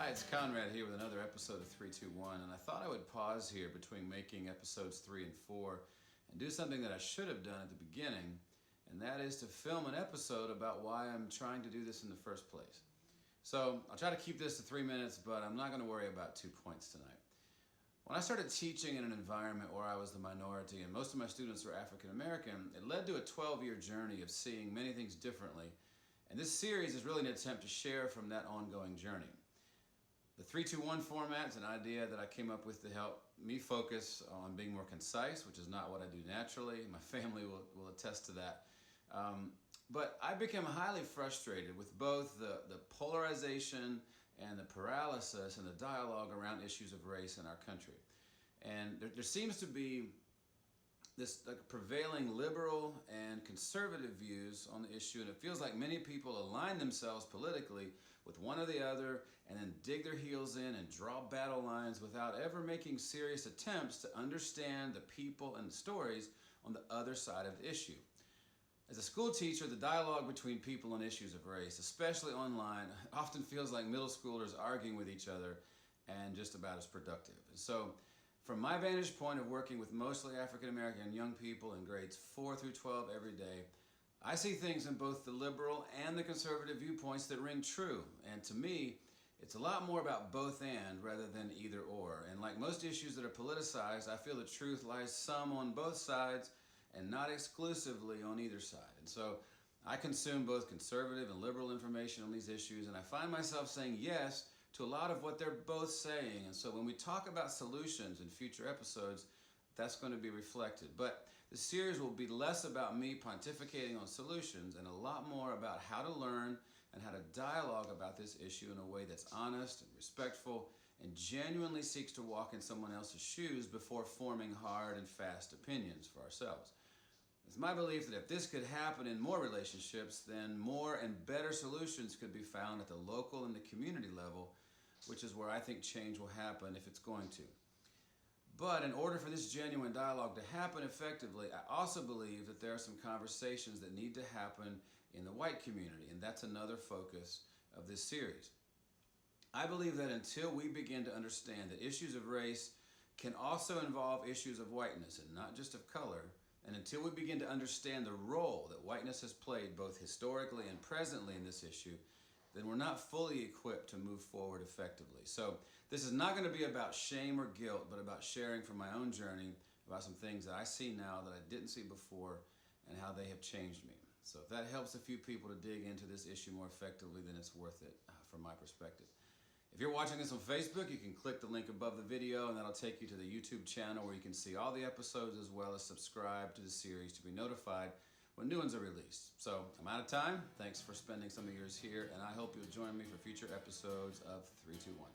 Hi, it's Conrad here with another episode of 321, and I thought I would pause here between making episodes 3 and 4 and do something that I should have done at the beginning, and that is to film an episode about why I'm trying to do this in the first place. So I'll try to keep this to 3 minutes, but I'm not going to worry about 2 points tonight. When I started teaching in an environment where I was the minority and most of my students were African American, it led to a 12-year journey of seeing many things differently, and this series is really an attempt to share from that ongoing journey. The 3-2-1 format is an idea that I came up with to help me focus on being more concise, which is not what I do naturally. My family will attest to that. But I became highly frustrated with both the polarization and the paralysis and the dialogue around issues of race in our country. And there seems to be this prevailing liberal and conservative views on the issue, and it feels like many people align themselves politically with one or the other and then dig their heels in and draw battle lines without ever making serious attempts to understand the people and the stories on the other side of the issue. As a school teacher, the dialogue between people on issues of race, especially online, often feels like middle schoolers arguing with each other and just about as productive. And so, from my vantage point of working with mostly African American young people in grades 4 through 12 every day, I see things in both the liberal and the conservative viewpoints that ring true. And to me, it's a lot more about both and rather than either or. And like most issues that are politicized, I feel the truth lies some on both sides and not exclusively on either side. And so I consume both conservative and liberal information on these issues, and I find myself saying yes to a lot of what they're both saying. And so when we talk about solutions in future episodes, that's going to be reflected. But the series will be less about me pontificating on solutions and a lot more about how to learn and how to dialogue about this issue in a way that's honest and respectful and genuinely seeks to walk in someone else's shoes before forming hard and fast opinions for ourselves. It's my belief that if this could happen in more relationships, then more and better solutions could be found at the local and the community level, which is where I think change will happen if it's going to. But in order for this genuine dialogue to happen effectively, I also believe that there are some conversations that need to happen in the white community, and that's another focus of this series. I believe that until we begin to understand that issues of race can also involve issues of whiteness and not just of color, and until we begin to understand the role that whiteness has played both historically and presently in this issue, then we're not fully equipped to move forward effectively. So this is not going to be about shame or guilt, but about sharing from my own journey about some things that I see now that I didn't see before and how they have changed me. So if that helps a few people to dig into this issue more effectively, then it's worth it from my perspective. If you're watching this on Facebook, you can click the link above the video and that'll take you to the YouTube channel where you can see all the episodes as well as subscribe to the series to be notified when new ones are released. So I'm out of time. Thanks for spending some of yours here, and I hope you'll join me for future episodes of 321.